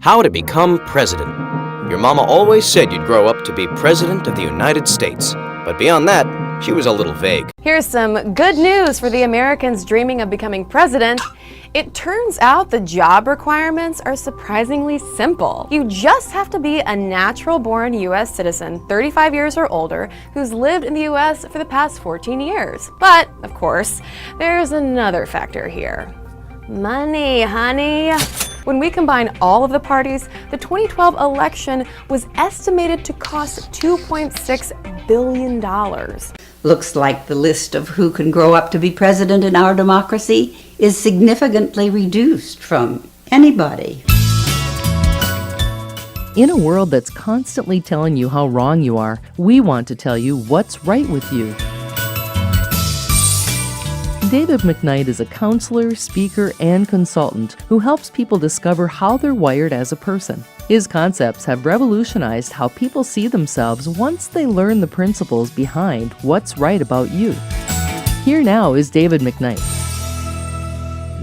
How to become president. Your mama always said you'd grow up to be president of the United States, but beyond that, she was a little vague. Here's some good news for the Americans dreaming of becoming president. It turns out the job requirements are surprisingly simple. You just have to be a natural-born U.S. citizen, 35 years or older, who's lived in the U.S. for the past 14 years. But, of course, there's another factor here. Money, honey. When we combine all of the parties, the 2012 election was estimated to cost $2.6 billion. Looks like the list of who can grow up to be president in our democracy is significantly reduced from anybody. In a world that's constantly telling you how wrong you are, we want to tell you what's right with you. David McKnight is a counselor, speaker, and consultant who helps people discover how they're wired as a person. His concepts have revolutionized how people see themselves once they learn the principles behind what's right about you. Here now is David McKnight.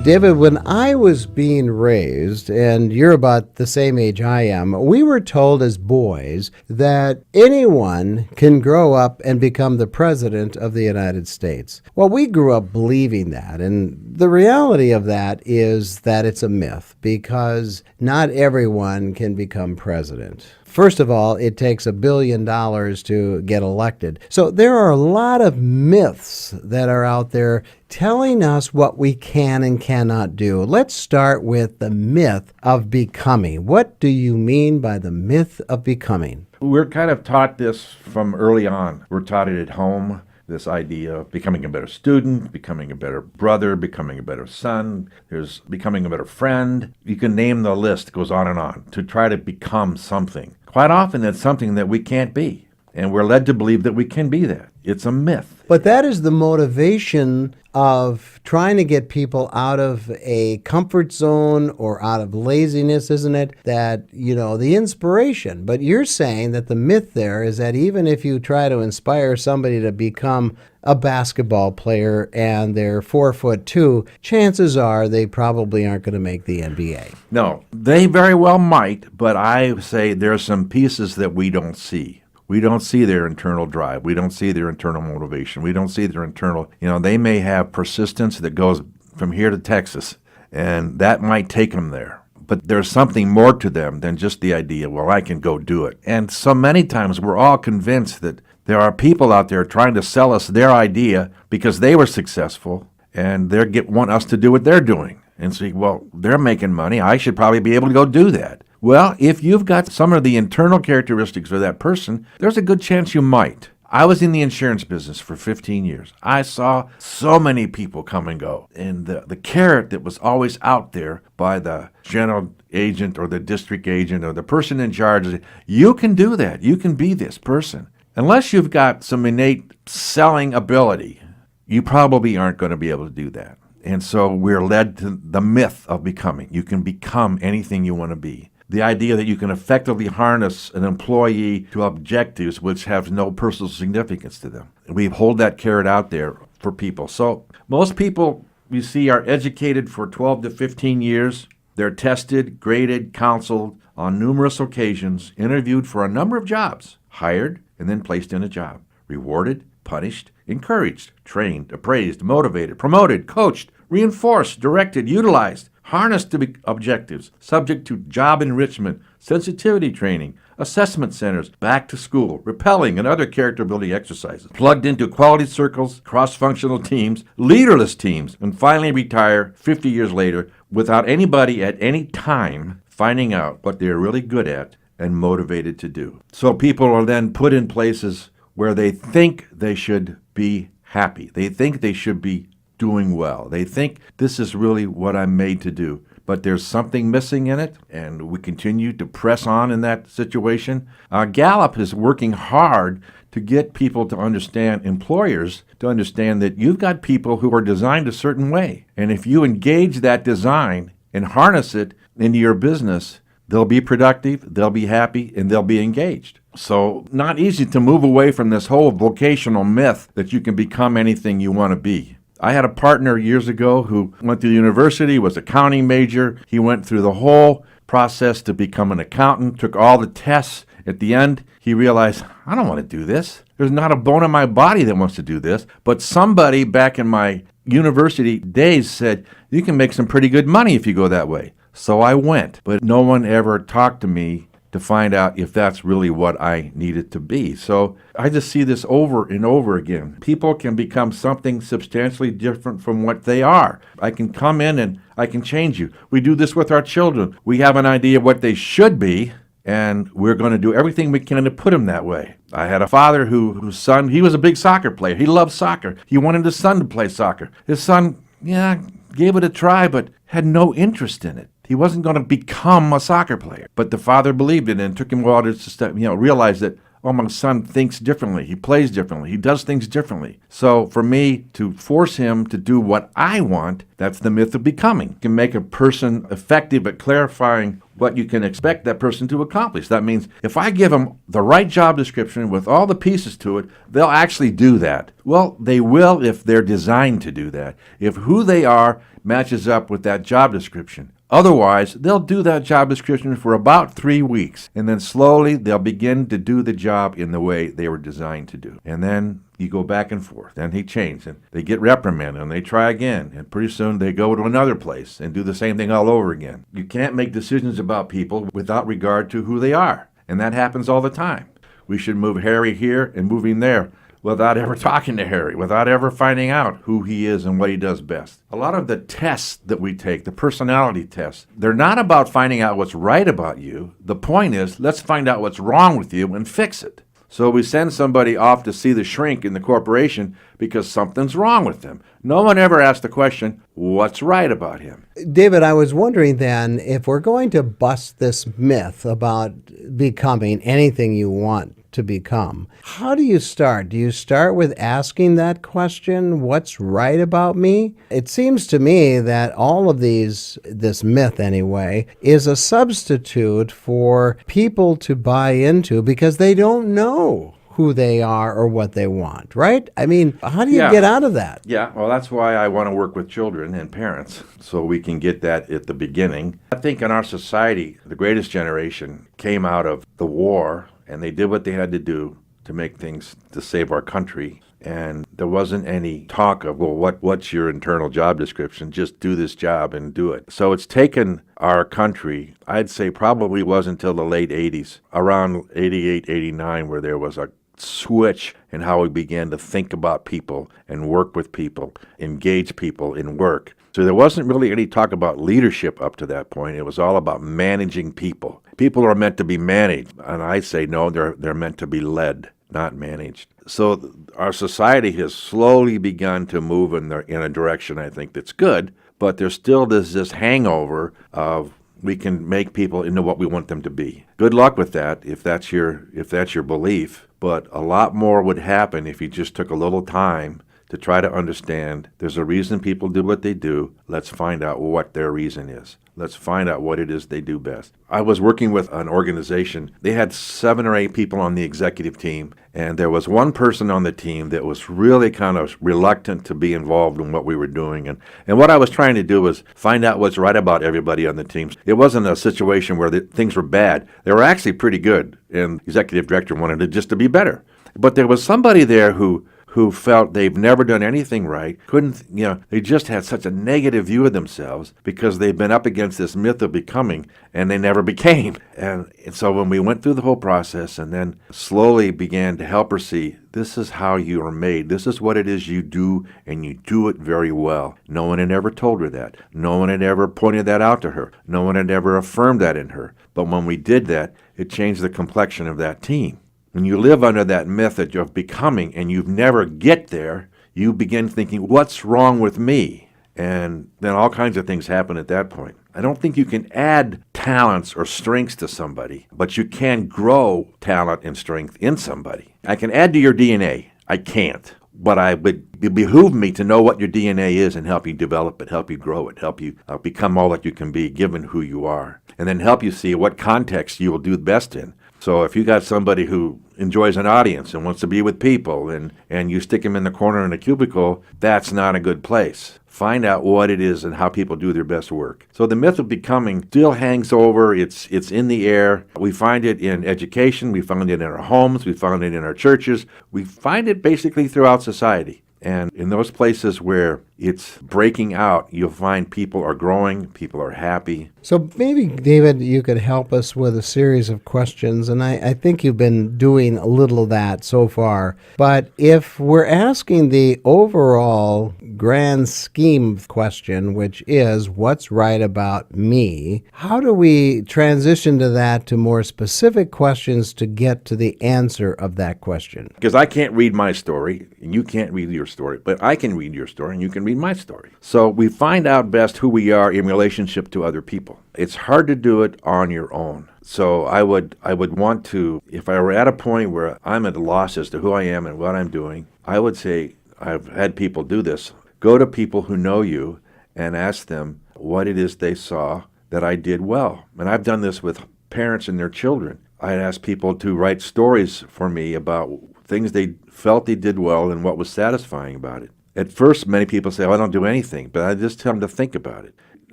David, when I was being raised, and you're about the same age I am, we were told as boys that anyone can grow up and become the president of the United States. Well, we grew up believing that, and the reality of that is that it's a myth, because not everyone can become president. First of all, it takes $1 billion to get elected. So there are a lot of myths that are out there telling us what we can and cannot do. Let's start with the myth of becoming. What do you mean by the myth of becoming? We're kind of taught this from early on. We're taught it at home. This idea of becoming a better student, becoming a better brother, becoming a better son, there's becoming a better friend. You can name the list, it goes on, to try to become something. Quite often that's something that we can't be, and we're led to believe that we can be that. It's a myth. But that is the motivation of trying to get people out of a comfort zone or out of laziness, isn't it? That, the inspiration. But you're saying that the myth there is that even if you try to inspire somebody to become a basketball player and they're 4'2", chances are they probably aren't going to make the NBA. No, they very well might, but I say there's some pieces that we don't see. We don't see their internal drive. We don't see their internal motivation. We don't see their internal, they may have persistence that goes from here to Texas, and that might take them there. But there's something more to them than just the idea, well, I can go do it. And so many times we're all convinced that there are people out there trying to sell us their idea because they were successful, and they want us to do what they're doing. And say, well, they're making money. I should probably be able to go do that. Well, if you've got some of the internal characteristics of that person, there's a good chance you might. I was in the insurance business for 15 years. I saw so many people come and go. And the carrot that was always out there by the general agent or the district agent or the person in charge, you can do that. You can be this person. Unless you've got some innate selling ability, you probably aren't going to be able to do that. And so we're led to the myth of becoming. You can become anything you want to be. The idea that you can effectively harness an employee to objectives which have no personal significance to them. We hold that carrot out there for people. So most people we see are educated for 12 to 15 years. They're tested, graded, counseled on numerous occasions, interviewed for a number of jobs, hired, and then placed in a job, rewarded, punished, encouraged, trained, appraised, motivated, promoted, coached, reinforced, directed, utilized, harnessed to objectives, subject to job enrichment, sensitivity training, assessment centers, back to school, rappelling, and other character building exercises, plugged into quality circles, cross-functional teams, leaderless teams, and finally retire 50 years later without anybody at any time finding out what they're really good at and motivated to do. So people are then put in places where they think they should be happy. They think they should be doing well. They think this is really what I'm made to do. But there's something missing in it, and we continue to press on in that situation. Gallup is working hard to get people to understand, employers to understand that you've got people who are designed a certain way. And if you engage that design and harness it into your business, they'll be productive, they'll be happy, and they'll be engaged. So not easy to move away from this whole vocational myth that you can become anything you want to be. I had a partner years ago who went to the university, was a accounting major. He went through the whole process to become an accountant, took all the tests. At the end, he realized, I don't want to do this. There's not a bone in my body that wants to do this. But somebody back in my university days said, you can make some pretty good money if you go that way. So I went. But no one ever talked to me to find out if that's really what I needed to be. So I just see this over and over again. People can become something substantially different from what they are. I can come in and I can change you. We do this with our children. We have an idea of what they should be, and we're going to do everything we can to put them that way. I had a father whose son, he was a big soccer player. He loved soccer. He wanted his son to play soccer. His son, gave it a try, but had no interest in it. He wasn't going to become a soccer player. But the father believed in it and took him a while to realize that, my son thinks differently. He plays differently. He does things differently. So for me to force him to do what I want, that's the myth of becoming. You can make a person effective at clarifying what you can expect that person to accomplish. That means if I give them the right job description with all the pieces to it, they'll actually do that. Well, they will if they're designed to do that, if who they are matches up with that job description. Otherwise, they'll do that job description for about 3 weeks, and then slowly they'll begin to do the job in the way they were designed to do. And then you go back and forth. Then he changed, and they get reprimanded, and they try again, and pretty soon they go to another place and do the same thing all over again. You can't make decisions about people without regard to who they are, and that happens all the time. We should move Harry here and move him there without ever talking to Harry, without ever finding out who he is and what he does best. A lot of the tests that we take, the personality tests, they're not about finding out what's right about you. The point is, let's find out what's wrong with you and fix it. So we send somebody off to see the shrink in the corporation because something's wrong with them. No one ever asked the question, what's right about him? David, I was wondering then, if we're going to bust this myth about becoming anything you want to become, how do you start? Do you start with asking that question, what's right about me? It seems to me that all of this myth anyway, is a substitute for people to buy into because they don't know who they are or what they want, right? I mean, how do you get out of that? Yeah, well, that's why I want to work with children and parents, so we can get that at the beginning. I think in our society, the greatest generation came out of the war, and they did what they had to do to make things, to save our country. And there wasn't any talk of, well, what's your internal job description? Just do this job and do it. So it's taken our country, I'd say probably wasn't until the late 80s, around 88, 89, where there was a switch in how we began to think about people and work with people, engage people in work. So there wasn't really any talk about leadership up to that point. It was all about managing people. People are meant to be managed, and I say no, they're meant to be led, not managed. So our society has slowly begun to move in a direction, I think, that's good, but there's still this hangover of we can make people into what we want them to be. Good luck with that if that's your belief, but a lot more would happen if you just took a little time to try to understand there's a reason people do what they do. Let's find out what their reason is. Let's find out what it is they do best. I was working with an organization. They had 7 or 8 people on the executive team, and there was one person on the team that was really kind of reluctant to be involved in what we were doing. And what I was trying to do was find out what's right about everybody on the teams. It wasn't a situation where things were bad. They were actually pretty good, and the executive director wanted it just to be better. But there was somebody there who felt they've never done anything right, they just had such a negative view of themselves because they've been up against this myth of becoming, and they never became. And so when we went through the whole process and then slowly began to help her see, this is how you are made. This is what it is you do, and you do it very well. No one had ever told her that. No one had ever pointed that out to her. No one had ever affirmed that in her. But when we did that, it changed the complexion of that team. When you live under that method of becoming and you never get there, you begin thinking, what's wrong with me? And then all kinds of things happen at that point. I don't think you can add talents or strengths to somebody, but you can grow talent and strength in somebody. I can add to your DNA. I can't. But it behoove me to know what your DNA is and help you develop it, help you grow it, help you become all that you can be given who you are, and then help you see what context you will do best in. So if you got somebody who enjoys an audience and wants to be with people and you stick them in the corner in a cubicle, that's not a good place. Find out what it is and how people do their best work. So the myth of becoming still hangs over. It's in the air. We find it in education. We find it in our homes. We find it in our churches. We find it basically throughout society. And in those places where it's breaking out, you'll find people are growing, people are happy. So maybe, David, you could help us with a series of questions, and I think you've been doing a little of that so far. But if we're asking the overall grand scheme question, which is what's right about me, how do we transition to that to more specific questions to get to the answer of that question? Because I can't read my story, and you can't read your story, but I can read your story, and you can read my story. So we find out best who we are in relationship to other people. It's hard to do it on your own. So I would want to, if I were at a point where I'm at a loss as to who I am and what I'm doing, I would say, I've had people do this, go to people who know you and ask them what it is they saw that I did well. And I've done this with parents and their children. I'd ask people to write stories for me about things they felt they did well and what was satisfying about it. At first, many people say, I don't do anything, but I just tell them to think about it.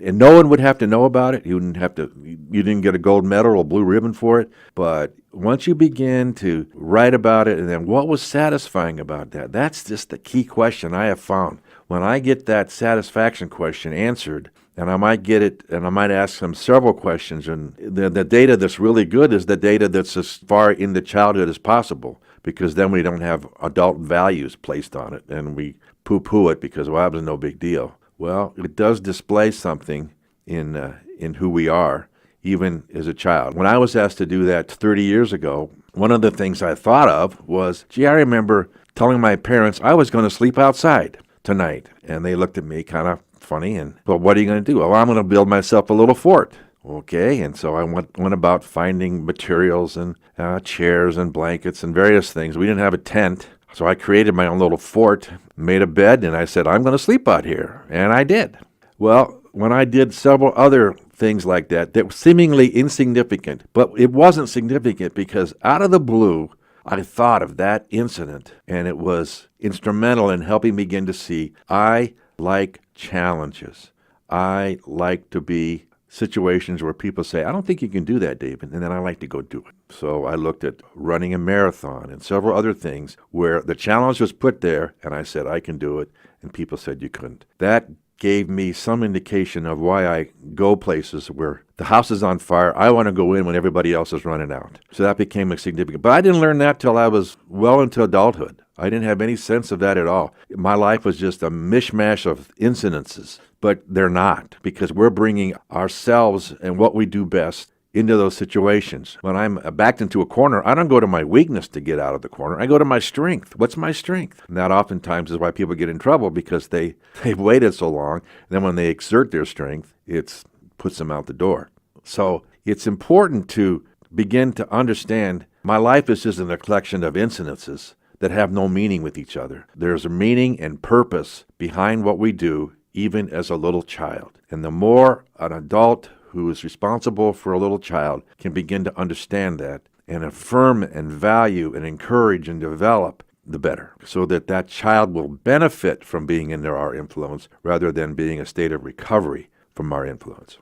And no one would have to know about it. You didn't get a gold medal or blue ribbon for it. But once you begin to write about it, and then what was satisfying about that, that's just the key question I have found. When I get that satisfaction question answered, and I might get it, and I might ask them several questions, and the data that's really good is the data that's as far into childhood as possible, because then we don't have adult values placed on it, and we poo-poo it because, well, that was no big deal. Well, it does display something in who we are, even as a child. When I was asked to do that 30 years ago, one of the things I thought of was, gee, I remember telling my parents I was going to sleep outside tonight. And they looked at me kind of funny, and, well, what are you going to do? Well, I'm going to build myself a little fort. Okay, and so I went about finding materials and chairs and blankets and various things. We didn't have a tent. So I created my own little fort, made a bed, and I said, I'm going to sleep out here. And I did. Well, when I did several other things like that were seemingly insignificant, but it wasn't significant because out of the blue, I thought of that incident, and it was instrumental in helping me begin to see I like challenges. I like to be situations where people say, I don't think you can do that, David, and then I like to go do it. So I looked at running a marathon and several other things where the challenge was put there, and I said, I can do it, and people said you couldn't. That gave me some indication of why I go places where the house is on fire. I want to go in when everybody else is running out. So that became a significant. But I didn't learn that till I was well into adulthood. I didn't have any sense of that at all. My life was just a mishmash of incidences. But they're not, because we're bringing ourselves and what we do best into those situations. When I'm backed into a corner, I don't go to my weakness to get out of the corner. I go to my strength. What's my strength? And that oftentimes is why people get in trouble, because they've waited so long. And then when they exert their strength, it puts them out the door. So it's important to begin to understand my life is just a collection of incidences that have no meaning with each other. There's a meaning and purpose behind what we do, even as a little child. And the more an adult who is responsible for a little child can begin to understand that and affirm and value and encourage and develop, the better, so that that child will benefit from being under our influence rather than being a state of recovery from our influence.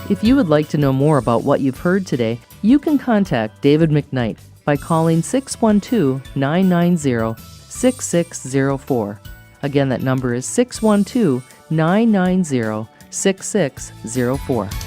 If you would like to know more about what you've heard today, you can contact David McKnight by calling 612-990-6604. Again, that number is 612-990-6604.